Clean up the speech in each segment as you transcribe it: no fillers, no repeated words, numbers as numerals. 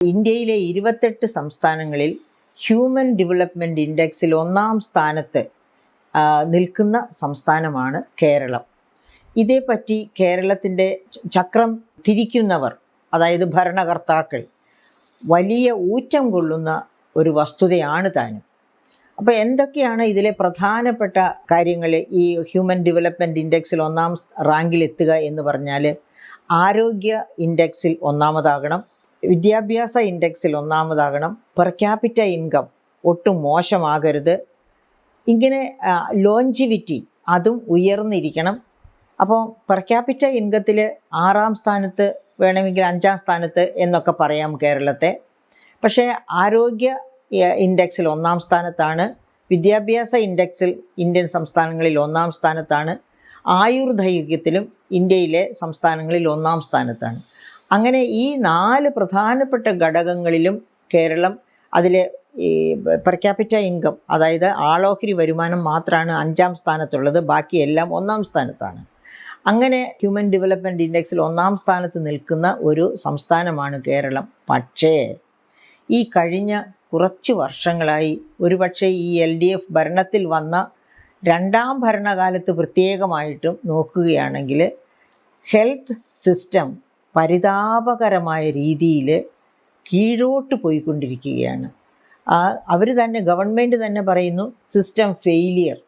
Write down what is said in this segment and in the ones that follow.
ഇന്ത്യയിലെ 28 സംസ്ഥാനങ്ങളിൽ human development ഇൻഡെക്സിൽ 1-ാം സ്ഥാനത്ത് നിൽക്കുന്ന സംസ്ഥാനമാണ് കേരളം. ഇതേപ്പറ്റി കേരളത്തിൻ്റെ ചക്രം തിരിക്കുന്നവർ, അതായത് ഭരണകർത്താക്കൾ, വലിയ ഊറ്റം കൊള്ളുന്ന ഒരു വസ്തുതയാണ് താനും. അപ്പോൾ എന്തൊക്കെയാണ് ഇതിലെ പ്രധാനപ്പെട്ട കാര്യങ്ങൾ? ഈ ഹ്യൂമൻ ഡെവലപ്മെൻറ്റ് ഇൻഡെക്സിൽ 1-ാം റാങ്കിലെത്തുക എന്ന് പറഞ്ഞാൽ ആരോഗ്യ ഇൻഡെക്സിൽ 1-ാമതാകണം, വിദ്യാഭ്യാസ ഇൻഡെക്സിൽ 1-ാമതാകണം, പെർ ക്യാപിറ്റ ഇൻകം ഒട്ടും മോശമാകരുത്, ഇങ്ങനെ ലോഞ്ചിവിറ്റി അതും ഉയർന്നിരിക്കണം. അപ്പോൾ പെർ ക്യാപിറ്റ ഇൻകത്തിൽ 6-ാം സ്ഥാനത്ത്, വേണമെങ്കിൽ 5-ാം സ്ഥാനത്ത് എന്നൊക്കെ പറയാം കേരളത്തെ. പക്ഷേ ആരോഗ്യ ഇൻഡെക്സിൽ 1-ാം സ്ഥാനത്താണ്, വിദ്യാഭ്യാസ ഇൻഡെക്സിൽ ഇന്ത്യൻ സംസ്ഥാനങ്ങളിൽ 1-ാം സ്ഥാനത്താണ്, ആയുർദൈർഘ്യത്തിലും ഇന്ത്യയിലെ സംസ്ഥാനങ്ങളിൽ 1-ാം സ്ഥാനത്താണ്. അങ്ങനെ ഈ 4 പ്രധാനപ്പെട്ട ഘടകങ്ങളിലും കേരളം, അതിൽ ഈ പെർ ക്യാപിറ്റ ഇൻകം, അതായത് ആളോഹരി വരുമാനം മാത്രമാണ് 5-ാം സ്ഥാനത്തുള്ളത്, ബാക്കിയെല്ലാം 1-ാം സ്ഥാനത്താണ്. അങ്ങനെ ഹ്യൂമൻ ഡെവലപ്മെൻറ്റ് ഇൻഡെക്സിൽ 1-ാം സ്ഥാനത്ത് നിൽക്കുന്ന ഒരു സംസ്ഥാനമാണ് കേരളം. പക്ഷേ ഈ കഴിഞ്ഞ കുറച്ച് വർഷങ്ങളായി, ഒരുപക്ഷെ ഈ LDF ഭരണത്തിൽ വന്ന 2-ാം ഭരണകാലത്ത് പ്രത്യേകമായിട്ടും നോക്കുകയാണെങ്കിൽ ഹെൽത്ത് സിസ്റ്റം പരിതാപകരമായ രീതിയിൽ കീഴോട്ട് പോയിക്കൊണ്ടിരിക്കുകയാണ്. അവർ തന്നെ, ഗവൺമെൻറ് തന്നെ പറയുന്നു സിസ്റ്റം ഫെയിലിയർ,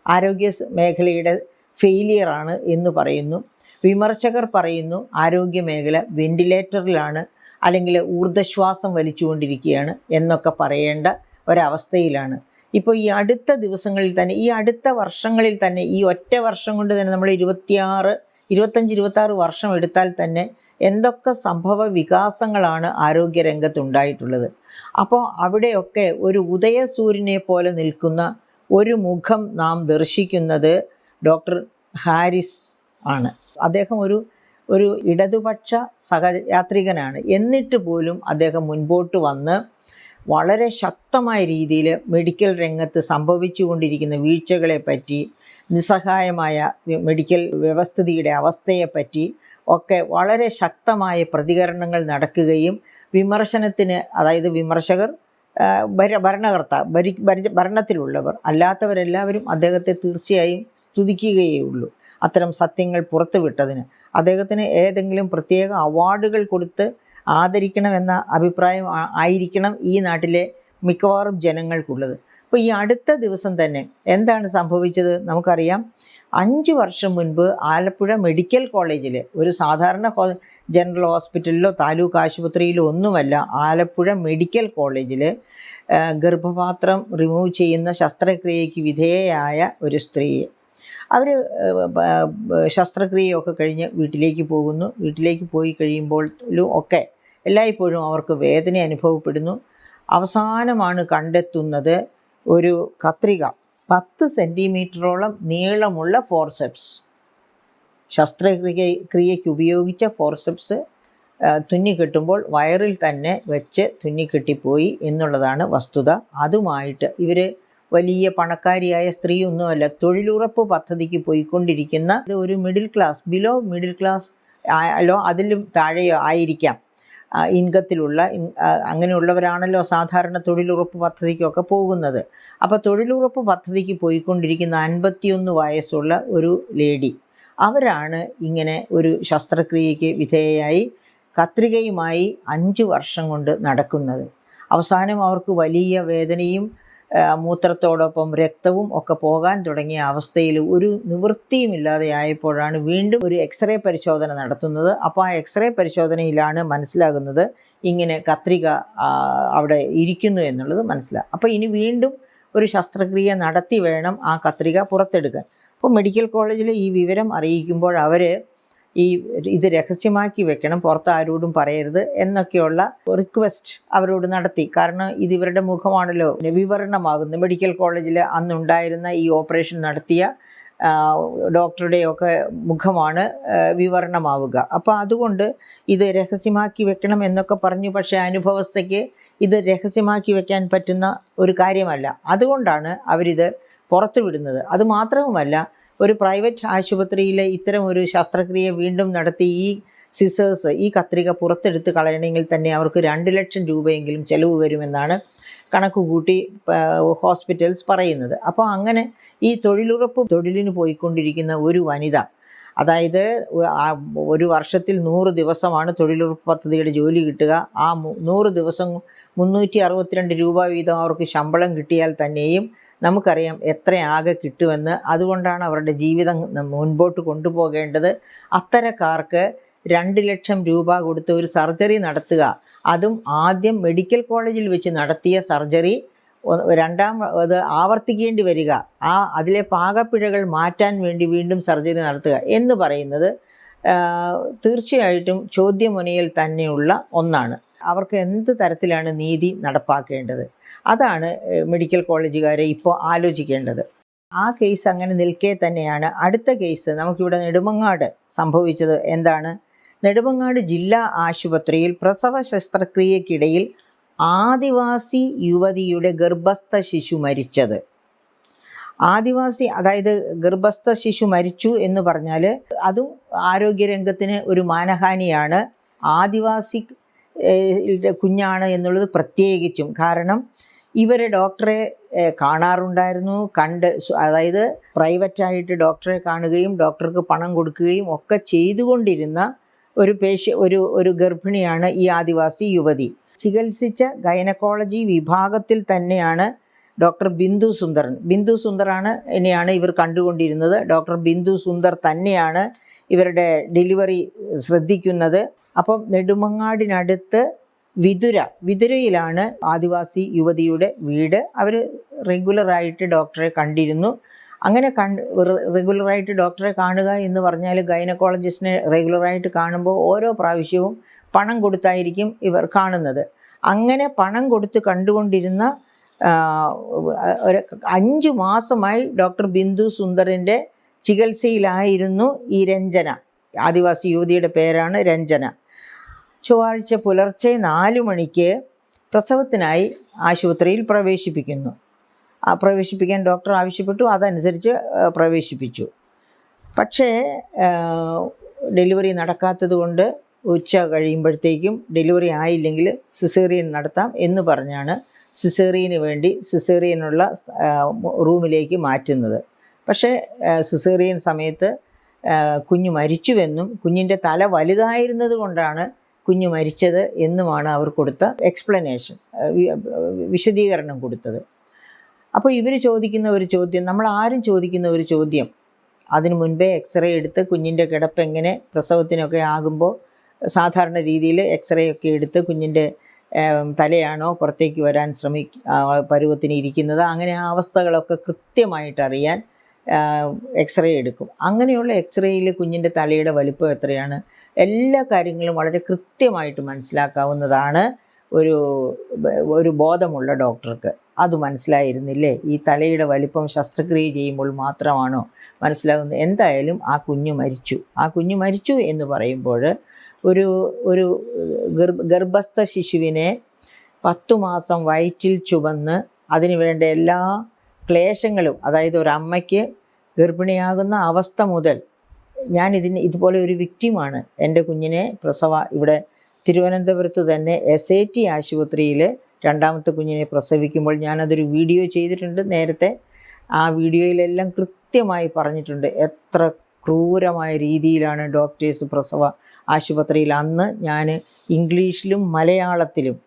ആരോഗ്യ മേഖലയുടെ ഫെയിലിയറാണ് എന്ന് പറയുന്നു. വിമർശകർ പറയുന്നു ആരോഗ്യ മേഖല വെന്റിലേറ്ററിലാണ്, അല്ലെങ്കിൽ ഊർജ്ജശ്വാസം വലിച്ചുകൊണ്ടിരിക്കുകയാണ് എന്നൊക്കെ പറയേണ്ട ഒരവസ്ഥയിലാണ്. ഇപ്പോൾ ഈ അടുത്ത ദിവസങ്ങളിൽ തന്നെ, ഈ അടുത്ത വർഷങ്ങളിൽ തന്നെ, ഈ ഒറ്റ വർഷം കൊണ്ട് തന്നെ നമ്മൾ 25-26 വർഷം എടുത്താൽ തന്നെ എന്തൊക്കെ സംഭവ വികാസങ്ങളാണ് ആരോഗ്യരംഗത്തുണ്ടായിട്ടുള്ളത്. അപ്പോൾ അവിടെയൊക്കെ ഒരു ഉദയസൂര്യനെ പോലെ നിൽക്കുന്ന ഒരു മുഖം നാം ദർശിക്കുന്നത് ഡോക്ടർ ഹാരിസ് ആണ്. അദ്ദേഹം ഒരു ഇടതുപക്ഷ സഹയാത്രികനാണ്. എന്നിട്ട് പോലും അദ്ദേഹം മുൻപോട്ട് വന്ന് വളരെ ശക്തമായ രീതിയിൽ മെഡിക്കൽ രംഗത്ത് സംഭവിച്ചു കൊണ്ടിരിക്കുന്ന വീഴ്ചകളെപ്പറ്റി, നിസ്സഹായമായ മെഡിക്കൽ വ്യവസ്ഥിതിയുടെ അവസ്ഥയെപ്പറ്റി ഒക്കെ വളരെ ശക്തമായ പ്രതികരണങ്ങൾ നടക്കുകയും വിമർശനത്തിന്, അതായത് വിമർശകർ, ഭരണത്തിലുള്ളവർ അല്ലാത്തവരെല്ലാവരും അദ്ദേഹത്തെ തീർച്ചയായും സ്തുതിക്കുകയേ ഉള്ളൂ. അത്തരം സത്യങ്ങൾ പുറത്തുവിട്ടതിന് അദ്ദേഹത്തിന് ഏതെങ്കിലും പ്രത്യേക അവാർഡുകൾ കൊടുത്ത് ആദരിക്കണമെന്ന അഭിപ്രായം ആയിരിക്കണം ഈ നാട്ടിലെ മിക്കവാറും ജനങ്ങൾക്കുള്ളത്. അപ്പോൾ ഈ അടുത്ത ദിവസം തന്നെ എന്താണ് സംഭവിച്ചത് നമുക്കറിയാം. 5 വർഷം മുൻപ് ആലപ്പുഴ മെഡിക്കൽ കോളേജിൽ, ഒരു സാധാരണ ജനറൽ ഹോസ്പിറ്റലിലോ താലൂക്ക് ആശുപത്രിയിലോ ഒന്നുമല്ല, ആലപ്പുഴ മെഡിക്കൽ കോളേജിൽ ഗർഭപാത്രം റിമൂവ് ചെയ്യുന്ന ശസ്ത്രക്രിയയ്ക്ക് വിധേയയായ ഒരു സ്ത്രീയെ, അവർ ശസ്ത്രക്രിയയൊക്കെ കഴിഞ്ഞ് വീട്ടിലേക്ക് പോകുന്നു. വീട്ടിലേക്ക് പോയി കഴിയുമ്പോഴും ഒക്കെ എല്ലായ്പ്പോഴും അവർക്ക് വേദന അനുഭവപ്പെടുന്നു. അവസാനമാണ് കണ്ടെത്തുന്നത് ഒരു കത്രിക, 10 സെൻറ്റിമീറ്ററോളം നീളമുള്ള ഫോർസെപ്സ്, ശസ്ത്രക്രിയയ്ക്ക് ഉപയോഗിച്ച ഫോർസെപ്സ് തുന്നിക്കെട്ടുമ്പോൾ വയറിൽ തന്നെ വെച്ച് തുന്നിക്കെട്ടിപ്പോയി എന്നുള്ളതാണ് വസ്തുത. അതുമായിട്ട് ഇവർ വലിയ പണക്കാരിയായ സ്ത്രീയൊന്നുമല്ല, തൊഴിലുറപ്പ് പദ്ധതിക്ക് പോയിക്കൊണ്ടിരിക്കുന്ന ഒരു middle class, below middle class അല്ലോ അതിലും താഴെയോ ആയിരിക്കാം ഇൻകത്തിലുള്ള, അങ്ങനെയുള്ളവരാണല്ലോ സാധാരണ തൊഴിലുറപ്പ് പദ്ധതിക്കൊക്കെ പോകുന്നത്. അപ്പോൾ തൊഴിലുറപ്പ് പദ്ധതിക്ക് പോയിക്കൊണ്ടിരിക്കുന്ന 51 വയസ്സുള്ള ഒരു ലേഡി, അവരാണ് ഇങ്ങനെ ഒരു ശസ്ത്രക്രിയയ്ക്ക് വിധേയയായി കത്രികയുമായി 5 വർഷം കൊണ്ട് നടക്കുന്നത്. അവസാനം അവർക്ക് വലിയ വേദനയും മൂത്രത്തോടൊപ്പം രക്തവും ഒക്കെ പോകാൻ തുടങ്ങിയ അവസ്ഥയിൽ ഒരു നിവൃത്തിയുമില്ലാതെ ആയപ്പോഴാണ് വീണ്ടും ഒരു എക്സ്റേ പരിശോധന നടത്തുന്നത്. അപ്പോൾ ആ എക്സ്റേ പരിശോധനയിലാണ് മനസ്സിലാകുന്നത് ഇങ്ങനെ കത്രിക അവിടെ ഇരിക്കുന്നു എന്നുള്ളത് മനസ്സിലാകും. അപ്പോൾ ഇനി വീണ്ടും ഒരു ശസ്ത്രക്രിയ നടത്തി വേണം ആ കത്രിക പുറത്തെടുക്കാൻ. അപ്പോൾ മെഡിക്കൽ കോളേജിൽ ഈ വിവരം അറിയിക്കുമ്പോൾ അവർ ഇത് രഹസ്യമാക്കി വെക്കണം, പുറത്ത് ആരോടും പറയരുത് എന്നൊക്കെയുള്ള റിക്വസ്റ്റ് അവരോട് നടത്തി. കാരണം ഇത് ഇവരുടെ മുഖമാണല്ലോ വിവരണമാകുന്നത്. മെഡിക്കൽ കോളേജിൽ അന്നുണ്ടായിരുന്ന ഈ ഓപ്പറേഷൻ നടത്തിയ ഡോക്ടറുടെയൊക്കെ മുഖമാണ് വിവരണമാവുക. അപ്പോൾ അതുകൊണ്ട് ഇത് രഹസ്യമാക്കി വെക്കണം എന്നൊക്കെ പറഞ്ഞു. പക്ഷേ അനുഭവസ്ഥയ്ക്ക് ഇത് രഹസ്യമാക്കി വെക്കാൻ പറ്റുന്ന ഒരു കാര്യമല്ല. അതുകൊണ്ടാണ് അവരിത് പുറത്തുവിടുന്നത്. അതുമാത്രവുമല്ല, ഒരു പ്രൈവറ്റ് ആശുപത്രിയിൽ ഇത്തരം ഒരു ശസ്ത്രക്രിയ വീണ്ടും നടത്തി ഈ സിസേഴ്സ്, ഈ കത്രിക പുറത്തെടുത്ത് കളയണമെങ്കിൽ തന്നെ അവർക്ക് 2 ലക്ഷം രൂപയെങ്കിലും ചിലവ് വരുമെന്നാണ് കണക്ക് കൂട്ടി ഹോസ്പിറ്റൽസ് പറയുന്നത്. അപ്പോൾ അങ്ങനെ ഈ തൊഴിലുറപ്പ് തൊഴിലിന് പോയിക്കൊണ്ടിരിക്കുന്ന ഒരു വനിത, അതായത് ഒരു വർഷത്തിൽ 100 ദിവസമാണ് തൊഴിലുറപ്പ് പദ്ധതിയുടെ ജോലി കിട്ടുക. ആ 100 ദിവസം 362 രൂപ വീതം അവർക്ക് ശമ്പളം കിട്ടിയാൽ തന്നെയും നമുക്കറിയാം എത്ര ആകെ കിട്ടുമെന്ന്. അതുകൊണ്ടാണ് അവരുടെ ജീവിതം മുൻപോട്ട് കൊണ്ടുപോകേണ്ടത്. അത്തരക്കാർക്ക് 2 ലക്ഷം രൂപ കൊടുത്ത് ഒരു സർജറി നടത്തുക, അതും ആദ്യം മെഡിക്കൽ കോളേജിൽ വെച്ച് നടത്തിയ സർജറി അത് ആവർത്തിക്കേണ്ടി വരിക, അതിലെ പാകപ്പിഴകൾ മാറ്റാൻ വേണ്ടി വീണ്ടും സർജറി നടത്തുക എന്ന് പറയുന്നത് തീർച്ചയായിട്ടും ചോദ്യമുനയിൽ തന്നെയുള്ള ഒന്നാണ്. അവർക്ക് എന്ത് തരത്തിലാണ് നീതി നടപ്പാക്കേണ്ടത്, അതാണ് മെഡിക്കൽ കോളേജുകാരെ ഇപ്പോൾ ആലോചിക്കേണ്ടത്. ആ കേസ് അങ്ങനെ നിൽക്കെ തന്നെയാണ് അടുത്ത കേസ് നമുക്കിവിടെ നെടുമങ്ങാട് സംഭവിച്ചത്. എന്താണ്? നെടുമങ്ങാട് ജില്ലാ ആശുപത്രിയിൽ പ്രസവ ശസ്ത്രക്രിയക്കിടയിൽ ആദിവാസി യുവതിയുടെ ഗർഭസ്ഥ ശിശു മരിച്ചത്. ആദിവാസി, അതായത് ഗർഭസ്ഥ ശിശു മരിച്ചു എന്ന് പറഞ്ഞാൽ അതും ആരോഗ്യരംഗത്തിന് ഒരു മാനഹാനിയാണ്. ആദിവാസി കുഞ്ഞാണ് എന്നുള്ളത് പ്രത്യേകിച്ചും. കാരണം ഇവരെ ഡോക്ടറെ കാണാറുണ്ടായിരുന്നു. അതായത് പ്രൈവറ്റായിട്ട് ഡോക്ടറെ കാണുകയും ഡോക്ടർക്ക് പണം കൊടുക്കുകയും ഒക്കെ ചെയ്തുകൊണ്ടിരുന്ന ഒരു ഗർഭിണിയാണ് ഈ ആദിവാസി യുവതി. ചികിത്സിച്ച ഗൈനക്കോളജി വിഭാഗത്തിൽ തന്നെയാണ് ഡോക്ടർ ബിന്ദു സുന്ദറാണ് എന്നെയാണ് ഇവർ കണ്ടുകൊണ്ടിരുന്നത്. ഡോക്ടർ ബിന്ദു സുന്ദർ തന്നെയാണ് ഇവരുടെ ഡെലിവറി ശ്രദ്ധിക്കുന്നത്. അപ്പം നെടുമങ്ങാടിനടുത്ത് വിതുരയിലാണ് ആദിവാസി യുവതിയുടെ വീട്. അവർ റെഗുലറായിട്ട് ഡോക്ടറെ കണ്ടിരുന്നു. അങ്ങനെ റെഗുലറായിട്ട് ഡോക്ടറെ കാണുക എന്ന് പറഞ്ഞാൽ ഗൈനക്കോളജിസ്റ്റിനെ റെഗുലറായിട്ട് കാണുമ്പോൾ ഓരോ പ്രാവശ്യവും പണം കൊടുത്തായിരിക്കും ഇവർ കാണുന്നത്. അങ്ങനെ പണം കൊടുത്ത് കണ്ടുകൊണ്ടിരുന്ന ഒരു 5 മാസമായി ഡോക്ടർ ബിന്ദു സുന്ദറിൻ്റെ ചികിത്സയിലായിരുന്നു ഈ രഞ്ജന. ആദിവാസി യുവതിയുടെ പേരാണ് രഞ്ജന. ചൊവ്വാഴ്ച പുലർച്ചെ 4 മണിക്ക് പ്രസവത്തിനായി ആശുപത്രിയിൽ പ്രവേശിപ്പിക്കാൻ ഡോക്ടർ ആവശ്യപ്പെട്ടു. അതനുസരിച്ച് പ്രവേശിപ്പിച്ചു. പക്ഷേ ഡെലിവറി നടക്കാത്തത് കൊണ്ട് ഉച്ച കഴിയുമ്പോഴത്തേക്കും ഡെലിവറി ആയില്ലെങ്കിൽ സിസേറിയൻ നടത്താം എന്ന് പറഞ്ഞാണ് സിസേറിയനുള്ള റൂമിലേക്ക് മാറ്റുന്നത്. പക്ഷേ സിസേറിയൻ സമയത്ത് കുഞ്ഞ് മരിച്ചുവെന്നും കുഞ്ഞിൻ്റെ തല വലുതായിരുന്നത് കൊണ്ടാണ് കുഞ്ഞ് മരിച്ചത് എന്നുമാണ് അവർ കൊടുത്ത വിശദീകരണം കൊടുത്തത്. അപ്പോൾ ഇവർ ചോദിക്കുന്ന ഒരു ചോദ്യം, നമ്മളാരും ചോദിക്കുന്ന ഒരു ചോദ്യം, അതിനു മുൻപേ എക്സ്റേ എടുത്ത് കുഞ്ഞിൻ്റെ കിടപ്പ് എങ്ങനെ പ്രസവത്തിനൊക്കെ ആകുമ്പോൾ സാധാരണ രീതിയിൽ എക്സ്റേ ഒക്കെ എടുത്ത് കുഞ്ഞിൻ്റെ തലയാണോ പുറത്തേക്ക് വരാൻ പരുവത്തിന് ഇരിക്കുന്നത്, അങ്ങനെ ആ അവസ്ഥകളൊക്കെ കൃത്യമായിട്ട് അറിയാൻ എക്സ്റേ എടുക്കും. അങ്ങനെയുള്ള എക്സ്റേയിൽ കുഞ്ഞിൻ്റെ തലയുടെ വലിപ്പം എത്രയാണ്, എല്ലാ കാര്യങ്ങളും വളരെ കൃത്യമായിട്ട് മനസ്സിലാക്കാവുന്നതാണ് ഒരു ബോധമുള്ള ഡോക്ടർക്ക്. അത് മനസ്സിലായിരുന്നില്ലേ? ഈ തലയുടെ വലിപ്പം ശസ്ത്രക്രിയ ചെയ്യുമ്പോൾ മാത്രമാണോ മനസ്സിലാകുന്നത്? എന്തായാലും ആ കുഞ്ഞ് മരിച്ചു എന്ന് പറയുമ്പോൾ ഒരു ഗർഭസ്ഥ ശിശുവിനെ 10 മാസം വയറ്റിൽ ചുമന്ന് അതിന് വേണ്ട എല്ലാ ക്ലേശങ്ങളും, അതായത് ഒരമ്മയ്ക്ക് ഗർഭിണിയാകുന്ന അവസ്ഥ മുതൽ, ഇതുപോലെ ഒരു വിക്റ്റിമാണ്. എൻ്റെ കുഞ്ഞിനെ ഇവിടെ തിരുവനന്തപുരത്ത് തന്നെ SAT ആശുപത്രിയിൽ 2ാമത്തെ കുഞ്ഞിനെ പ്രസവിക്കുമ്പോൾ ഞാനതൊരു വീഡിയോ ചെയ്തിട്ടുണ്ട് നേരത്തെ. ആ വീഡിയോയിലെല്ലാം കൃത്യമായി പറഞ്ഞിട്ടുണ്ട് എത്ര ക്രൂരമായ രീതിയിലാണ് ഡോക്ടേഴ്സ് പ്രസവ ആശുപത്രിയിൽ. അന്ന് ഞാൻ ഇംഗ്ലീഷിലും മലയാളത്തിലും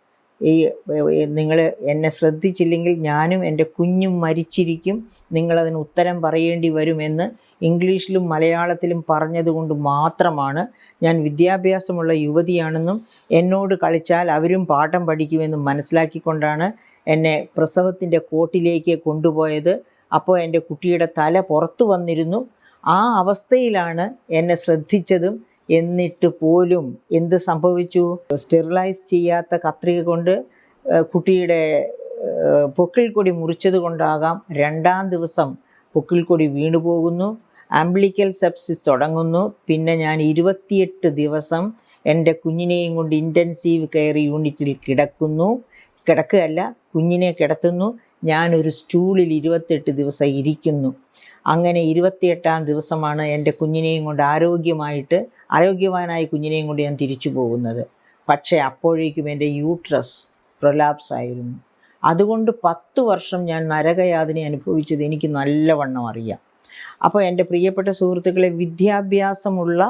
നിങ്ങൾ എന്നെ ശ്രദ്ധിച്ചില്ലെങ്കിൽ ഞാനും എൻ്റെ കുഞ്ഞും മരിച്ചിരിക്കും, നിങ്ങളതിന് ഉത്തരം പറയേണ്ടി വരുമെന്ന് ഇംഗ്ലീഷിലും മലയാളത്തിലും പറഞ്ഞതുകൊണ്ട് മാത്രമാണ് ഞാൻ വിദ്യാഭ്യാസമുള്ള യുവതിയാണെന്നും എന്നോട് കളിച്ചാൽ അവരും പാഠം പഠിക്കുമെന്നും മനസ്സിലാക്കിക്കൊണ്ടാണ് എന്നെ പ്രസവത്തിൻ്റെ കോട്ടിലേക്ക് കൊണ്ടുപോയത്. അപ്പോൾ എൻ്റെ കുട്ടിയുടെ തല പുറത്തു വന്നിരുന്നു. ആ അവസ്ഥയിലാണ് എന്നെ ശ്രദ്ധിച്ചതും. എന്നിട്ട് പോലും എന്ത് സംഭവിച്ചു? സ്റ്റെറിലൈസ് ചെയ്യാത്ത കത്രിക കൊണ്ട് കുട്ടിയുടെ പൊക്കിൾക്കൊടി മുറിച്ചത് കൊണ്ടാകാം 2ാം ദിവസം പൊക്കിൾക്കൊടി വീണു പോകുന്നു. ആംബ്ലിക്കൽ സെപ്സിസ് തുടങ്ങുന്നു. പിന്നെ ഞാൻ 28 ദിവസം എൻ്റെ കുഞ്ഞിനെയും കൊണ്ട് ഇൻറ്റൻസീവ് കെയർ യൂണിറ്റിൽ കിടക്കുന്നു. കിടക്കുകയല്ല, കുഞ്ഞിനെ കിടത്തുന്നു. ഞാനൊരു സ്റ്റൂളിൽ 28 ദിവസം ഇരിക്കുന്നു. അങ്ങനെ 28ാം ദിവസമാണ് എൻ്റെ കുഞ്ഞിനെയും കൊണ്ട് ആരോഗ്യവാനായ കുഞ്ഞിനെയും കൊണ്ട് ഞാൻ തിരിച്ചു പോകുന്നത്. പക്ഷേ അപ്പോഴേക്കും എൻ്റെ യൂട്രസ് പ്രൊലാപ്സ് ആയിരുന്നു. അതുകൊണ്ട് 10 വർഷം ഞാൻ നരകയാതന അനുഭവിച്ചത് എനിക്ക് നല്ലവണ്ണം അറിയാം. അപ്പോൾ എൻ്റെ പ്രിയപ്പെട്ട സുഹൃത്തുക്കളെ, വിദ്യാഭ്യാസമുള്ള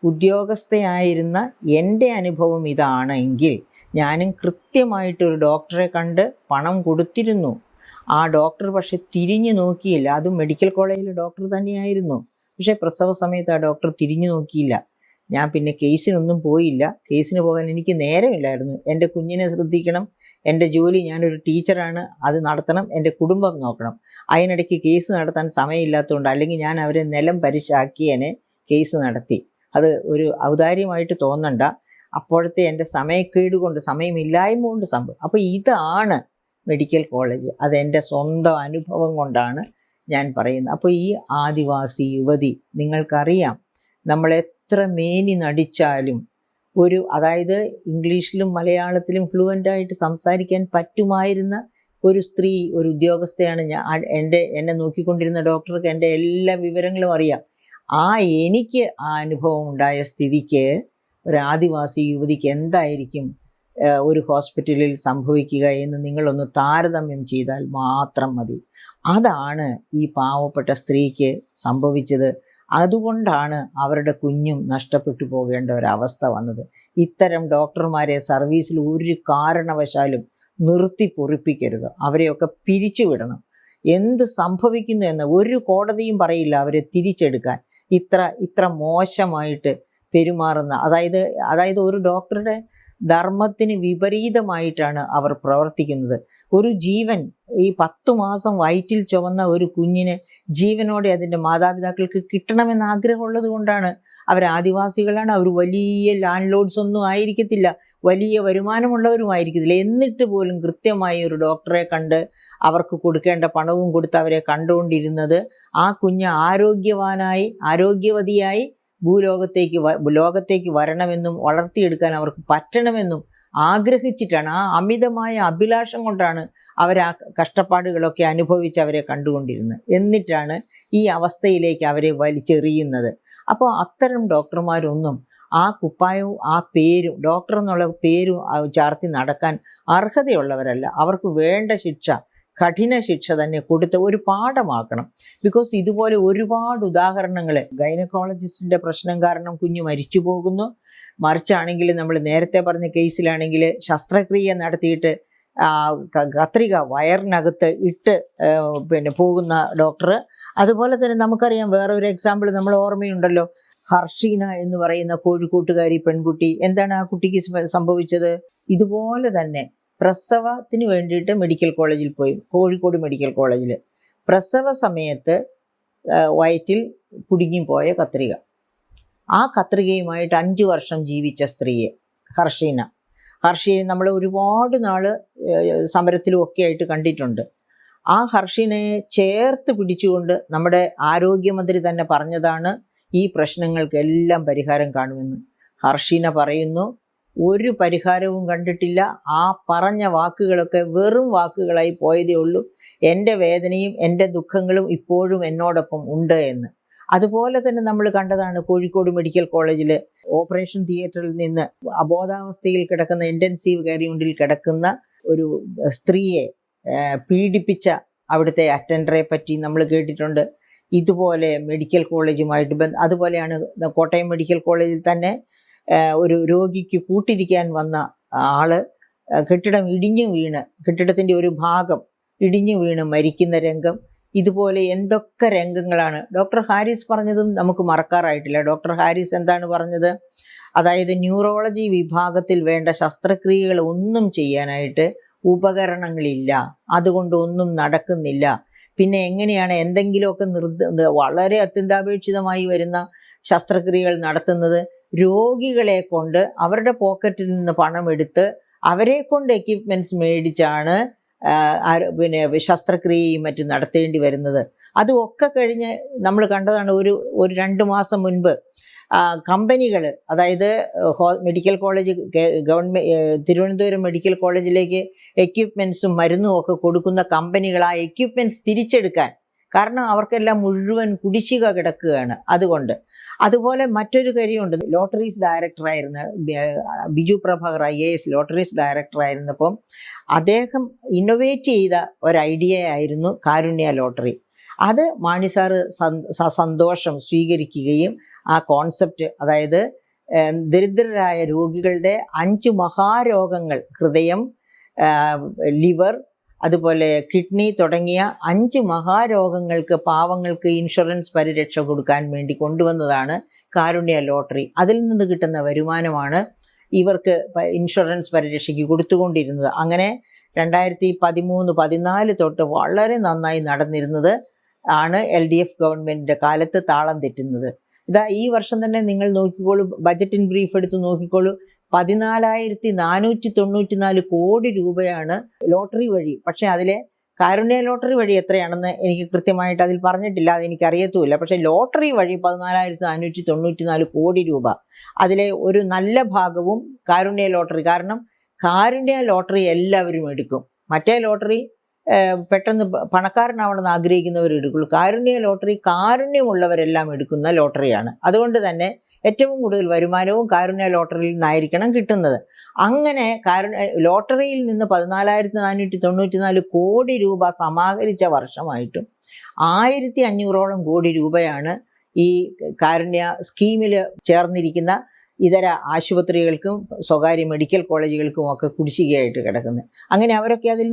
ഉദ്യോഗസ്ഥയായിരുന്ന എൻ്റെ അനുഭവം ഇതാണെങ്കിൽ ഞാനും കൃത്യമായിട്ടൊരു ഡോക്ടറെ കണ്ട് പണം കൊടുത്തിരുന്നു. ആ ഡോക്ടർ പക്ഷെ തിരിഞ്ഞു നോക്കിയില്ല. അതും മെഡിക്കൽ കോളേജിലെ ഡോക്ടർ തന്നെയായിരുന്നു. പക്ഷേ പ്രസവ സമയത്ത് ആ ഡോക്ടർ തിരിഞ്ഞു നോക്കിയില്ല. ഞാൻ പിന്നെ കേസിനൊന്നും പോയില്ല. കേസിന് പോകാൻ എനിക്ക് നേരമില്ലായിരുന്നു. എൻ്റെ കുഞ്ഞിനെ ശ്രദ്ധിക്കണം, എൻ്റെ ജോലി, ഞാനൊരു ടീച്ചറാണ്, അത് നടത്തണം, എൻ്റെ കുടുംബം നോക്കണം. അതിനിടയ്ക്ക് കേസ് നടത്താൻ സമയമില്ലാത്തതുകൊണ്ട്, അല്ലെങ്കിൽ ഞാൻ അവരെ നിലം പരിശാക്കിയതിനെ കേസ് നടത്തി. അത് ഒരു ഔദാര്യമായിട്ട് തോന്നണ്ട. അപ്പോഴത്തെ എൻ്റെ സമയക്കേട് കൊണ്ട്, സമയമില്ലായ്മ കൊണ്ട് സംഭവം. അപ്പോൾ ഇതാണ് മെഡിക്കൽ കോളേജ്. അതെൻ്റെ സ്വന്തം അനുഭവം കൊണ്ടാണ് ഞാൻ പറയുന്നത്. അപ്പോൾ ഈ ആദിവാസി യുവതി, നിങ്ങൾക്കറിയാം, നമ്മളെത്ര മേനി നടിച്ചാലും അതായത് ഇംഗ്ലീഷിലും മലയാളത്തിലും ഫ്ലുവൻ്റായിട്ട് സംസാരിക്കാൻ പറ്റുമായിരുന്ന ഒരു സ്ത്രീ, ഒരു ഉദ്യോഗസ്ഥയാണ് ഞാൻ. എന്നെ നോക്കിക്കൊണ്ടിരുന്ന ഡോക്ടർക്ക് എൻ്റെ എല്ലാ വിവരങ്ങളും അറിയാം. എനിക്ക് ആ അനുഭവം ഉണ്ടായ സ്ഥിതിക്ക് ഒരു ആദിവാസി യുവതിക്ക് എന്തായിരിക്കും ഒരു ഹോസ്പിറ്റലിൽ സംഭവിക്കുക എന്ന് നിങ്ങളൊന്ന് താരതമ്യം ചെയ്താൽ മാത്രം മതി. അതാണ് ഈ പാവപ്പെട്ട സ്ത്രീക്ക് സംഭവിച്ചത്. അതുകൊണ്ടാണ് അവരുടെ കുഞ്ഞും നഷ്ടപ്പെട്ടു പോകേണ്ട ഒരവസ്ഥ വന്നത്. ഇത്തരം ഡോക്ടർമാരെ സർവീസിൽ ഒരു കാരണവശാലും നിർത്തി പൊറിപ്പിക്കരുത്. അവരെയൊക്കെ പിരിച്ചുവിടണം. എന്ത് സംഭവിക്കുന്നു എന്ന് ഒരു കോടതിയും പറയില്ല അവരെ തിരിച്ചെടുക്കാൻ. ഇത്ര മോശമായിട്ട് പെരുമാറുന്ന, അതായത് ഒരു ഡോക്ടറുടെ ധർമ്മത്തിന് വിപരീതമായിട്ടാണ് അവർ പ്രവർത്തിക്കുന്നത്. ഒരു ജീവൻ, ഈ 10 മാസം വയറ്റിൽ ചുമന്ന ഒരു കുഞ്ഞിന് ജീവനോടെ അതിൻ്റെ മാതാപിതാക്കൾക്ക് കിട്ടണമെന്ന് ആഗ്രഹമുള്ളത് കൊണ്ടാണ്. അവർ ആദിവാസികളാണ്, അവർ വലിയ ലാൻഡ് ലോഡ്സ് ഒന്നും ആയിരിക്കത്തില്ല, വലിയ വരുമാനമുള്ളവരുമായിരിക്കത്തില്ല. എന്നിട്ട് പോലും കൃത്യമായി ഒരു ഡോക്ടറെ കണ്ട് അവർക്ക് കൊടുക്കേണ്ട പണവും കൊടുത്ത് അവരെ കണ്ടുകൊണ്ടിരുന്നത് ആ കുഞ്ഞ് ആരോഗ്യവതിയായി ലോകത്തേക്ക് വരണമെന്നും വളർത്തിയെടുക്കാൻ അവർക്ക് പറ്റണമെന്നും ആഗ്രഹിച്ചിട്ടാണ്. ആ അമിതമായ അഭിലാഷം കൊണ്ടാണ് അവർ ആ കഷ്ടപ്പാടുകളൊക്കെ അനുഭവിച്ച് അവരെ കണ്ടുകൊണ്ടിരുന്നത്. എന്നിട്ടാണ് ഈ അവസ്ഥയിലേക്ക് അവരെ വലിച്ചെറിയുന്നത്. അപ്പോൾ അത്തരം ഡോക്ടർമാരൊന്നും ആ കുപ്പായവും ആ പേരും, ഡോക്ടർ എന്നുള്ള പേരും ചാർത്തി നടക്കാൻ അർഹതയുള്ളവരല്ല. അവർക്ക് വേണ്ട ശിക്ഷ, കഠിന ശിക്ഷ തന്നെ കൊടുത്ത് ഒരു പാഠമാക്കണം. ബിക്കോസ് ഇതുപോലെ ഒരുപാട് ഉദാഹരണങ്ങൾ, ഗൈനക്കോളജിസ്റ്റിൻ്റെ പ്രശ്നം കാരണം കുഞ്ഞ് മരിച്ചു പോകുന്നു. മറിച്ചാണെങ്കിൽ നമ്മൾ നേരത്തെ പറഞ്ഞ കേസിലാണെങ്കിൽ ശസ്ത്രക്രിയ നടത്തിയിട്ട് കത്രിക വയറിനകത്ത് ഇട്ട് പോകുന്ന ഡോക്ടർ. അതുപോലെ തന്നെ നമുക്കറിയാം വേറെ ഒരു എക്സാമ്പിൾ നമ്മൾ ഓർമ്മയുണ്ടല്ലോ, ഹർഷീന എന്ന് പറയുന്ന കോഴിക്കോട്ടുകാരി പെൺകുട്ടി. എന്താണ് ആ കുട്ടിക്ക് സംഭവിച്ചത്? ഇതുപോലെ തന്നെ പ്രസവത്തിന് വേണ്ടിയിട്ട് മെഡിക്കൽ കോളേജിൽ പോയി, കോഴിക്കോട് മെഡിക്കൽ കോളേജിൽ. പ്രസവ സമയത്ത് വയറ്റിൽ കുടുങ്ങിപ്പോയ കത്രിക, ആ കത്രികയുമായിട്ട് 5 വർഷം ജീവിച്ച സ്ത്രീയെ ഹർഷീന നമ്മൾ ഒരുപാട് നാൾ സമരത്തിലും ഒക്കെ ആയിട്ട് കണ്ടിട്ടുണ്ട്. ആ ഹർഷീനയെ ചേർത്ത് പിടിച്ചുകൊണ്ട് നമ്മുടെ ആരോഗ്യമന്ത്രി തന്നെ പറഞ്ഞതാണ് ഈ പ്രശ്നങ്ങൾക്കെല്ലാം പരിഹാരം കാണുമെന്ന്. ഹർഷീന പറയുന്നു, ഒരു പരിഹാരവും കണ്ടിട്ടില്ല. ആ പറഞ്ഞ വാക്കുകളൊക്കെ വെറും വാക്കുകളായി പോയതേ ഉള്ളൂ. എൻ്റെ വേദനയും എൻ്റെ ദുഃഖങ്ങളും ഇപ്പോഴും എന്നോടൊപ്പം ഉണ്ട് എന്ന്. അതുപോലെ തന്നെ നമ്മൾ കണ്ടതാണ് കോഴിക്കോട് മെഡിക്കൽ കോളേജിൽ ഓപ്പറേഷൻ തിയേറ്ററിൽ നിന്ന് അബോധാവസ്ഥയിൽ കിടക്കുന്ന, ഇൻറ്റൻസീവ് കെയർ യൂണിറ്റിൽ കിടക്കുന്ന ഒരു സ്ത്രീയെ പീഡിപ്പിച്ച അവിടുത്തെ അറ്റൻഡറെ പറ്റി നമ്മൾ കേട്ടിട്ടുണ്ട്. ഇതുപോലെ മെഡിക്കൽ കോളേജുമായിട്ട് അതുപോലെയാണ് കോട്ടയം മെഡിക്കൽ കോളേജിൽ തന്നെ ഒരു രോഗിക്ക് കൂട്ടിരിക്കാൻ വന്ന ആള് കെട്ടിടം കെട്ടിടത്തിൻ്റെ ഒരു ഭാഗം ഇടിഞ്ഞു വീണ് മരിക്കുന്ന രംഗം. ഇതുപോലെ എന്തൊക്കെ രംഗങ്ങളാണ്. ഡോക്ടർ ഹാരിസ് പറഞ്ഞതും നമുക്ക് മറക്കാറായിട്ടില്ല. ഡോക്ടർ ഹാരിസ് എന്താണ് പറഞ്ഞത്? അതായത് ന്യൂറോളജി വിഭാഗത്തിൽ വേണ്ട ശസ്ത്രക്രിയകൾ ഒന്നും ചെയ്യാനായിട്ട് ഉപകരണങ്ങളില്ല, അതുകൊണ്ട് ഒന്നും നടക്കുന്നില്ല. പിന്നെ എങ്ങനെയാണ് എന്തെങ്കിലുമൊക്കെ വളരെ അത്യന്താപേക്ഷിതമായി വരുന്ന ശസ്ത്രക്രിയകൾ നടത്തുന്നത്? രോഗികളെ കൊണ്ട് അവരുടെ പോക്കറ്റിൽ നിന്ന് പണമെടുത്ത് അവരെ കൊണ്ട് എക്യുപ്മെൻറ്റ്സ് മേടിച്ചാണ് പിന്നെ ശസ്ത്രക്രിയയും മറ്റും നടത്തേണ്ടി വരുന്നത്. അതുമൊക്കെ കഴിഞ്ഞ് നമ്മൾ കണ്ടതാണ് ഒരു 2 മാസം മുൻപ് കമ്പനികൾ, അതായത് മെഡിക്കൽ കോളേജ് തിരുവനന്തപുരം മെഡിക്കൽ കോളേജിലേക്ക് എക്യുപ്മെൻറ്റ്സും മരുന്നും ഒക്കെ കൊടുക്കുന്ന കമ്പനികൾ ആ എക്യുപ്മെൻറ്റ്സ് തിരിച്ചെടുക്കാൻ, കാരണം അവർക്കെല്ലാം മുഴുവൻ കുടിശ്ശിക കിടക്കുകയാണ്. അതുപോലെ മറ്റൊരു കാര്യമുണ്ട്. ലോട്ടറീസ് ഡയറക്ടറായിരുന്ന ബിജു പ്രഭാകർ IAS ലോട്ടറീസ് ഡയറക്ടറായിരുന്നപ്പം അദ്ദേഹം ഇന്നൊവേറ്റ് ചെയ്ത ഒരു ഐഡിയ ആയിരുന്നു കാരുണ്യ ലോട്ടറി. അത് മാണി സാറ് സന്തോഷം സ്വീകരിക്കുകയും ആ കോൺസെപ്റ്റ്, അതായത് ദരിദ്രരായ രോഗികളുടെ 5 മഹാരോഗങ്ങൾ, ഹൃദയം, ലിവർ, അതുപോലെ കിഡ്നി തുടങ്ങിയ 5 മഹാരോഗങ്ങൾക്ക് പാവങ്ങൾക്ക് ഇൻഷുറൻസ് പരിരക്ഷ കൊടുക്കാൻ വേണ്ടി കൊണ്ടുവന്നതാണ് കാരുണ്യ ലോട്ടറി. അതിൽ നിന്ന് കിട്ടുന്ന വരുമാനമാണ് ഇവർക്ക് ഇൻഷുറൻസ് പരിരക്ഷയ്ക്ക് കൊടുത്തുകൊണ്ടിരുന്നത്. അങ്ങനെ 2013-14 തൊട്ട് വളരെ നന്നായി നടന്നിരുന്നത് ആണ് LDF ഗവൺമെൻറ്റിൻ്റെ കാലത്ത് താളം തെറ്റുന്നത്. ഈ വർഷം തന്നെ നിങ്ങൾ നോക്കിക്കോളൂ, ബജറ്റ് ഇൻ ബ്രീഫ് എടുത്ത് നോക്കിക്കോളൂ, 14,494 കോടി രൂപയാണ് ലോട്ടറി വഴി. പക്ഷേ അതിലെ കാരുണ്യ ലോട്ടറി വഴി എത്രയാണെന്ന് എനിക്ക് കൃത്യമായിട്ട് അതിൽ പറഞ്ഞിട്ടില്ല, അതെനിക്കറിയത്തുമില്ല. പക്ഷേ ലോട്ടറി വഴി 14,494 കോടി രൂപ, അതിലെ ഒരു നല്ല ഭാഗവും കാരുണ്യ ലോട്ടറി. കാരണം കാരുണ്യ ലോട്ടറി എല്ലാവരും എടുക്കും. മറ്റേ ലോട്ടറി പെട്ടെന്ന് പണക്കാരനാവണമെന്ന് ആഗ്രഹിക്കുന്നവർ എടുക്കുള്ളൂ. കാരുണ്യ ലോട്ടറി കാരുണ്യമുള്ളവരെല്ലാം എടുക്കുന്ന ലോട്ടറിയാണ്. അതുകൊണ്ട് തന്നെ ഏറ്റവും കൂടുതൽ വരുമാനവും കാരുണ്യ ലോട്ടറിയിൽ നിന്നായിരിക്കണം കിട്ടുന്നത്. അങ്ങനെ ലോട്ടറിയിൽ നിന്ന് 14,494 കോടി രൂപ സമാഹരിച്ച വർഷമായിട്ടും 1,500ഓളം കോടി രൂപയാണ് ഈ കാരുണ്യ സ്കീമിൽ ചേർന്നിരിക്കുന്ന ഇതര ആശുപത്രികൾക്കും സ്വകാര്യ മെഡിക്കൽ കോളേജുകൾക്കും ഒക്കെ കുടിശ്ശികയായിട്ട് കിടക്കുന്നത്. അങ്ങനെ അവരൊക്കെ അതിൽ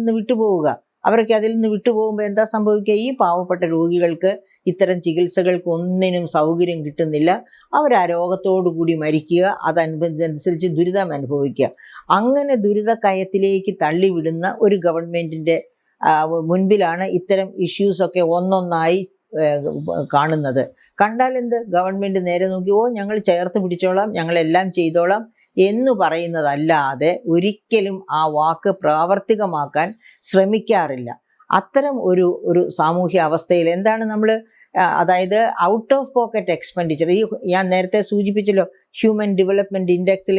നിന്ന് വിട്ടുപോകുമ്പോൾ എന്താ സംഭവിക്കുക? ഈ പാവപ്പെട്ട രോഗികൾക്ക് ഇത്തരം ചികിത്സകൾക്ക് ഒന്നിനും സൗകര്യം കിട്ടുന്നില്ല. അവർ ആ രോഗത്തോടു കൂടി മരിക്കുക, അതനുസരിച്ച് ദുരിതം അനുഭവിക്കുക. അങ്ങനെ ദുരിതക്കയത്തിലേക്ക് തള്ളിവിടുന്ന ഒരു ഗവൺമെൻറ്റിൻ്റെ മുൻപിലാണ് ഇത്തരം ഇഷ്യൂസൊക്കെ ഒന്നൊന്നായി കാണുന്നത്. കണ്ടാൽ എന്ത്, ഗവൺമെൻറ് നേരെ നോക്കി ഞങ്ങൾ ചേർത്ത് പിടിച്ചോളാം, ഞങ്ങളെല്ലാം ചെയ്തോളാം എന്ന് പറയുന്നതല്ലാതെ ഒരിക്കലും ആ വാക്ക് പ്രാവർത്തികമാക്കാൻ ശ്രമിക്കാറില്ല. അത്തരം ഒരു സാമൂഹ്യ അവസ്ഥയിൽ എന്താണ് നമ്മൾ, അതായത് ഔട്ട് ഓഫ് പോക്കറ്റ് എക്സ്പെൻഡിച്ചർ, ഞാൻ നേരത്തെ സൂചിപ്പിച്ചല്ലോ, ഹ്യൂമൻ ഡെവലപ്മെൻറ്റ് ഇൻഡെക്സിൽ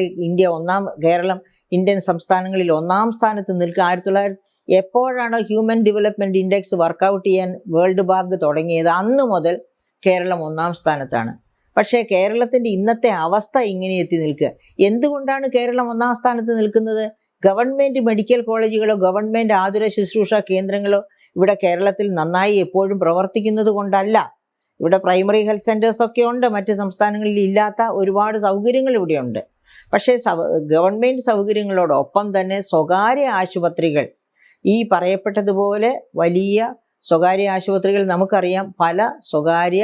കേരളം ഇന്ത്യൻ സംസ്ഥാനങ്ങളിൽ 1-ാം സ്ഥാനത്ത് നിൽക്കുക. എപ്പോഴാണ് ഹ്യൂമൻ ഡെവലപ്മെൻറ്റ് ഇൻഡെക്സ് വർക്കൗട്ട് ചെയ്യാൻ വേൾഡ് ബാങ്ക് തുടങ്ങിയത്, അന്ന് മുതൽ കേരളം 1-ാം സ്ഥാനത്താണ്. പക്ഷേ കേരളത്തിൻ്റെ ഇന്നത്തെ അവസ്ഥ ഇങ്ങനെ എത്തി നിൽക്കുക. എന്തുകൊണ്ടാണ് കേരളം 1-ാം സ്ഥാനത്ത് നിൽക്കുന്നത്? ഗവൺമെൻറ് മെഡിക്കൽ കോളേജുകളോ ഗവൺമെൻറ് ആതുര ശുശ്രൂഷ കേന്ദ്രങ്ങളോ ഇവിടെ കേരളത്തിൽ നന്നായി എപ്പോഴും പ്രവർത്തിക്കുന്നത് കൊണ്ടല്ല. ഇവിടെ പ്രൈമറി ഹെൽത്ത് സെൻറ്റേഴ്സൊക്കെ ഉണ്ട്, മറ്റ് സംസ്ഥാനങ്ങളിൽ ഇല്ലാത്ത ഒരുപാട് സൗകര്യങ്ങൾ ഇവിടെയുണ്ട്. പക്ഷേ ഗവൺമെൻറ് സൗകര്യങ്ങളോടൊപ്പം തന്നെ സ്വകാര്യ ആശുപത്രികൾ, ഈ പറയപ്പെട്ടതുപോലെ വലിയ സ്വകാര്യ ആശുപത്രികൾ നമുക്കറിയാം. പല സ്വകാര്യ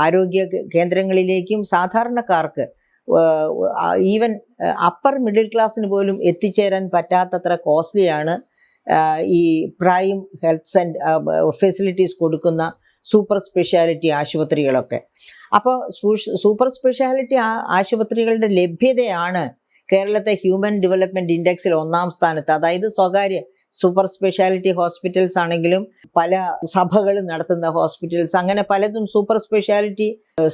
ആരോഗ്യ കേന്ദ്രങ്ങളിലേക്കും സാധാരണക്കാർക്ക്, ഈവൻ അപ്പർ മിഡിൽ ക്ലാസ്സിന് പോലും എത്തിച്ചേരാൻ പറ്റാത്തത്ര കോസ്റ്റ്ലിയാണ് ഈ പ്രൈം ഹെൽത്ത് ഫെസിലിറ്റീസ് കൊടുക്കുന്ന സൂപ്പർ സ്പെഷ്യാലിറ്റി ആശുപത്രികളൊക്കെ. അപ്പോൾ സൂപ്പർ സ്പെഷ്യാലിറ്റി ആശുപത്രികളുടെ ലഭ്യതയാണ് കേരളത്തെ ഹ്യൂമൻ ഡെവലപ്മെൻറ്റ് ഇൻഡെക്സിൽ 1-ാം സ്ഥാനത്ത്. അതായത് സ്വകാര്യ സൂപ്പർ സ്പെഷ്യാലിറ്റി ഹോസ്പിറ്റൽസ് ആണെങ്കിലും പല സഭകൾ നടത്തുന്ന ഹോസ്പിറ്റൽസ്, അങ്ങനെ പലതും സൂപ്പർ സ്പെഷ്യാലിറ്റി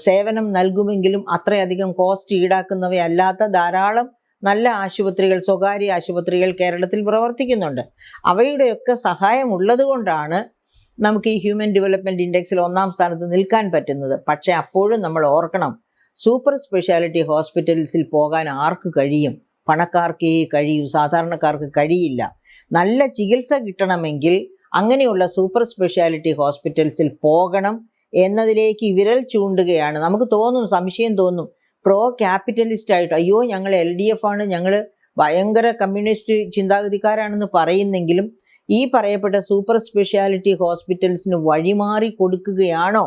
സേവനം നൽകുമെങ്കിലും അത്രയധികം കോസ്റ്റ് ഈടാക്കുന്നവയല്ലാത്ത ധാരാളം നല്ല ആശുപത്രികൾ, സ്വകാര്യ ആശുപത്രികൾ കേരളത്തിൽ പ്രവർത്തിക്കുന്നുണ്ട്. അവയുടെയൊക്കെ സഹായം ഉള്ളതുകൊണ്ടാണ് നമുക്ക് ഈ ഹ്യൂമൻ ഡെവലപ്മെൻറ്റ് ഇൻഡെക്സിൽ 1-ാം സ്ഥാനത്ത് നിൽക്കാൻ പറ്റുന്നത്. പക്ഷേ അപ്പോഴും നമ്മൾ ഓർക്കണം, സൂപ്പർ സ്പെഷ്യാലിറ്റി ഹോസ്പിറ്റൽസിൽ പോകാൻ ആർക്ക് കഴിയും? പണക്കാർക്കേ കഴിയൂ, സാധാരണക്കാർക്ക് കഴിയില്ല. നല്ല ചികിത്സ കിട്ടണമെങ്കിൽ അങ്ങനെയുള്ള സൂപ്പർ സ്പെഷ്യാലിറ്റി ഹോസ്പിറ്റൽസിൽ പോകണം എന്നതിലേക്ക് വിരൽ ചൂണ്ടുകയാണ്. നമുക്ക് തോന്നും, സംശയം തോന്നും, പ്രോ ക്യാപിറ്റലിസ്റ്റായിട്ട് അയ്യോ ഞങ്ങൾ LDF ആണ്, ഞങ്ങൾ ഭയങ്കര കമ്മ്യൂണിസ്റ്റ് ചിന്താഗതിക്കാരാണെന്ന് പറയുന്നെങ്കിലും ഈ പറയപ്പെട്ട സൂപ്പർ സ്പെഷ്യാലിറ്റി ഹോസ്പിറ്റൽസിന് വഴിമാറി കൊടുക്കുകയാണോ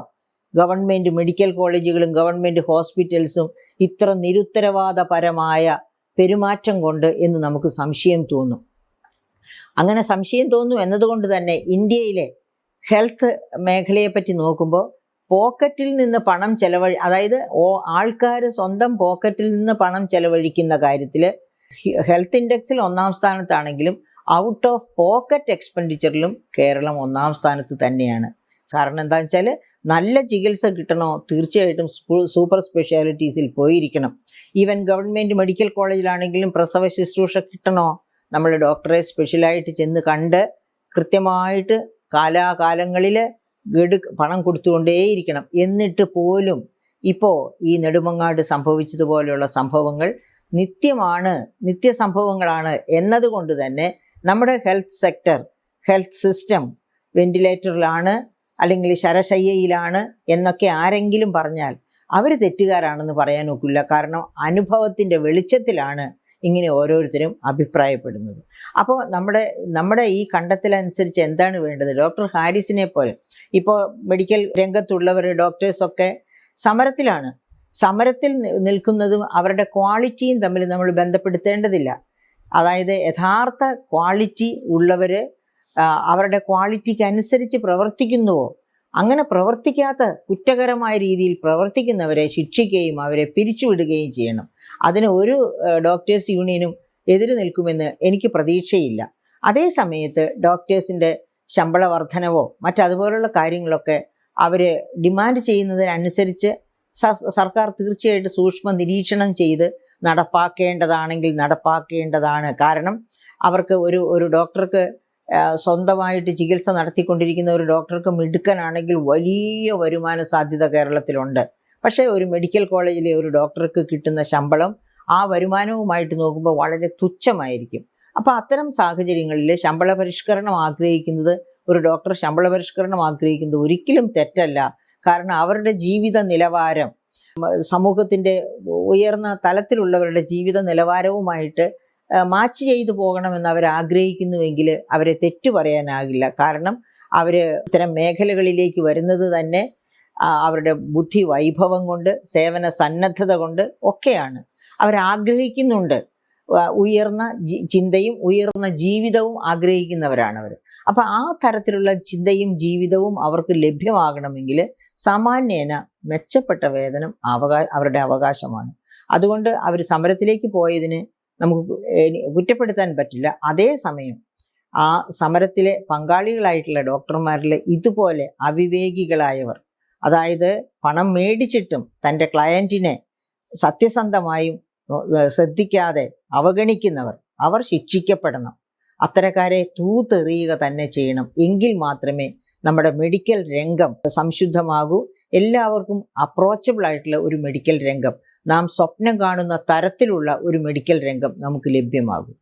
ഗവൺമെൻറ് മെഡിക്കൽ കോളേജുകളും ഗവൺമെൻറ് ഹോസ്പിറ്റൽസും ഇത്ര നിരുത്തരവാദപരമായ പെരുമാറ്റം കൊണ്ട് എന്ന് നമുക്ക് സംശയം തോന്നും. അങ്ങനെ സംശയം തോന്നും എന്നതുകൊണ്ട് തന്നെ ഇന്ത്യയിലെ ഹെൽത്ത് മേഖലയെപ്പറ്റി നോക്കുമ്പോൾ പോക്കറ്റിൽ നിന്ന് പണം അതായത് ആൾക്കാർ സ്വന്തം പോക്കറ്റിൽ നിന്ന് പണം ചെലവഴിക്കുന്ന കാര്യത്തിൽ ഹെൽത്ത് ഇൻഡെക്സിൽ 1-ാം സ്ഥാനത്താണെങ്കിലും ഔട്ട് ഓഫ് പോക്കറ്റ് എക്സ്പെൻഡിച്ചറിലും കേരളം 1-ാം സ്ഥാനത്ത് തന്നെയാണ്. കാരണം എന്താണെന്ന് വെച്ചാൽ നല്ല ചികിത്സ കിട്ടണോ തീർച്ചയായിട്ടും സൂപ്പർ സ്പെഷ്യാലിറ്റീസിൽ പോയിരിക്കണം. ഈവൻ ഗവൺമെൻറ് മെഡിക്കൽ കോളേജിലാണെങ്കിലും പ്രസവ ശുശ്രൂഷ കിട്ടണോ നമ്മൾ ഡോക്ടറെ സ്പെഷ്യലായിട്ട് ചെന്ന് കണ്ട് കൃത്യമായിട്ട് കാലാകാലങ്ങളിൽ പണം കൊടുത്തുകൊണ്ടേയിരിക്കണം. എന്നിട്ട് പോലും ഇപ്പോൾ ഈ നെടുമങ്ങാട് സംഭവിച്ചതുപോലെയുള്ള സംഭവങ്ങൾ നിത്യസംഭവങ്ങളാണ് എന്നതുകൊണ്ട് തന്നെ നമ്മുടെ ഹെൽത്ത് സിസ്റ്റം വെന്റിലേറ്ററിലാണ് അല്ലെങ്കിൽ ശരശയ്യയിലാണ് എന്നൊക്കെ ആരെങ്കിലും പറഞ്ഞാൽ അവർ തെറ്റുകാരാണെന്ന് പറയാൻ ഒക്കില്ല. കാരണം അനുഭവത്തിൻ്റെ വെളിച്ചത്തിലാണ് ഇങ്ങനെ ഓരോരുത്തരും അഭിപ്രായപ്പെടുന്നത്. അപ്പോൾ നമ്മുടെ ഈ കണ്ടെത്തലനുസരിച്ച് എന്താണ് വേണ്ടത്? ഡോക്ടർ ഹാരിസിനെ പോലെ ഇപ്പോൾ മെഡിക്കൽ രംഗത്തുള്ളവർ ഡോക്ടേഴ്സൊക്കെ സമരത്തിൽ നിൽക്കുന്നതും അവരുടെ ക്വാളിറ്റിയും തമ്മിൽ നമ്മൾ ബന്ധപ്പെടുത്തേണ്ടതില്ല. അതായത് യഥാർത്ഥ ക്വാളിറ്റി ഉള്ളവർ അവരുടെ ക്വാളിറ്റിക്ക് അനുസരിച്ച് പ്രവർത്തിക്കുന്നുവോ, അങ്ങനെ പ്രവർത്തിക്കാത്ത കുറ്റകരമായ രീതിയിൽ പ്രവർത്തിക്കുന്നവരെ ശിക്ഷിക്കുകയും അവരെ പിരിച്ചുവിടുകയും ചെയ്യണം. അതിന് ഒരു ഡോക്ടേഴ്സ് യൂണിയനും എതിര് നിൽക്കുമെന്ന് എനിക്ക് പ്രതീക്ഷയില്ല. അതേ സമയത്ത് ഡോക്ടേഴ്സിൻ്റെ ശമ്പള വർധനവോ മറ്റതുപോലുള്ള കാര്യങ്ങളൊക്കെ അവർ ഡിമാൻഡ് ചെയ്യുന്നതിനനുസരിച്ച് സർക്കാർ തീർച്ചയായിട്ടും സൂക്ഷ്മ നിരീക്ഷണം ചെയ്ത് നടപ്പാക്കേണ്ടതാണെങ്കിൽ നടപ്പാക്കേണ്ടതാണ്. കാരണം അവർക്ക് ഒരു ഡോക്ടർക്ക് സ്വന്തമായിട്ട് ചികിത്സ നടത്തിക്കൊണ്ടിരിക്കുന്ന ഒരു ഡോക്ടർക്ക് മിടുക്കനാണെങ്കിൽ വലിയ വരുമാന സാധ്യത കേരളത്തിലുണ്ട്. പക്ഷേ ഒരു മെഡിക്കൽ കോളേജിലെ ഒരു ഡോക്ടർക്ക് കിട്ടുന്ന ശമ്പളം ആ വരുമാനവുമായിട്ട് നോക്കുമ്പോൾ വളരെ തുച്ഛമായിരിക്കും. അപ്പോൾ അത്തരം സാഹചര്യങ്ങളിൽ ശമ്പള പരിഷ്കരണം ആഗ്രഹിക്കുന്നത്, ഒരു ഡോക്ടർ ശമ്പള പരിഷ്കരണം ആഗ്രഹിക്കുന്നത് ഒരിക്കലും തെറ്റല്ല. കാരണം അവരുടെ ജീവിത നിലവാരം സമൂഹത്തിൻ്റെ ഉയർന്ന തലത്തിലുള്ളവരുടെ ജീവിത നിലവാരവുമായിട്ട് മാച്ച് ചെയ്തു പോകണമെന്ന് അവർ ആഗ്രഹിക്കുന്നുവെങ്കിൽ അവരെ തെറ്റു പറയാനാകില്ല. കാരണം അവർ ഇത്തരം മേഖലകളിലേക്ക് വരുന്നത് തന്നെ അവരുടെ ബുദ്ധി വൈഭവം കൊണ്ട്, സേവന സന്നദ്ധത കൊണ്ട് ഒക്കെയാണ്. അവരാഗ്രഹിക്കുന്നുണ്ട്, ഉയർന്ന ചിന്തയും ഉയർന്ന ജീവിതവും ആഗ്രഹിക്കുന്നവരാണവർ. അപ്പം ആ തരത്തിലുള്ള ചിന്തയും ജീവിതവും അവർക്ക് ലഭ്യമാകണമെങ്കിൽ സാമാന്യേന മെച്ചപ്പെട്ട വേതനം അവരുടെ അവകാശമാണ്. അതുകൊണ്ട് അവർ സമരത്തിലേക്ക് പോയതിന് നമുക്ക് കുറ്റപ്പെടുത്താൻ പറ്റില്ല. അതേസമയം ആ സമരത്തിലെ പങ്കാളികളായിട്ടുള്ള ഡോക്ടർമാരിൽ ഇതുപോലെ അവിവേകികളായവർ, അതായത് പണം മേടിച്ചിട്ടും തൻ്റെ ക്ലയൻറ്റിനെ സത്യസന്ധമായും ശ്രദ്ധിക്കാതെ അവഗണിക്കുന്നവർ, അവർ ശിക്ഷിക്കപ്പെടണം. അത്തരക്കാരെ തൂത്തെറിയുക തന്നെ ചെയ്യണം. എങ്കിൽ മാത്രമേ നമ്മുടെ മെഡിക്കൽ രംഗം സംശുദ്ധമാകൂ. എല്ലാവർക്കും അപ്രോച്ചബിൾ ആയിട്ടുള്ള ഒരു മെഡിക്കൽ രംഗം, നാം സ്വപ്നം കാണുന്ന തരത്തിലുള്ള ഒരു മെഡിക്കൽ രംഗം നമുക്ക് ലഭ്യമാകും.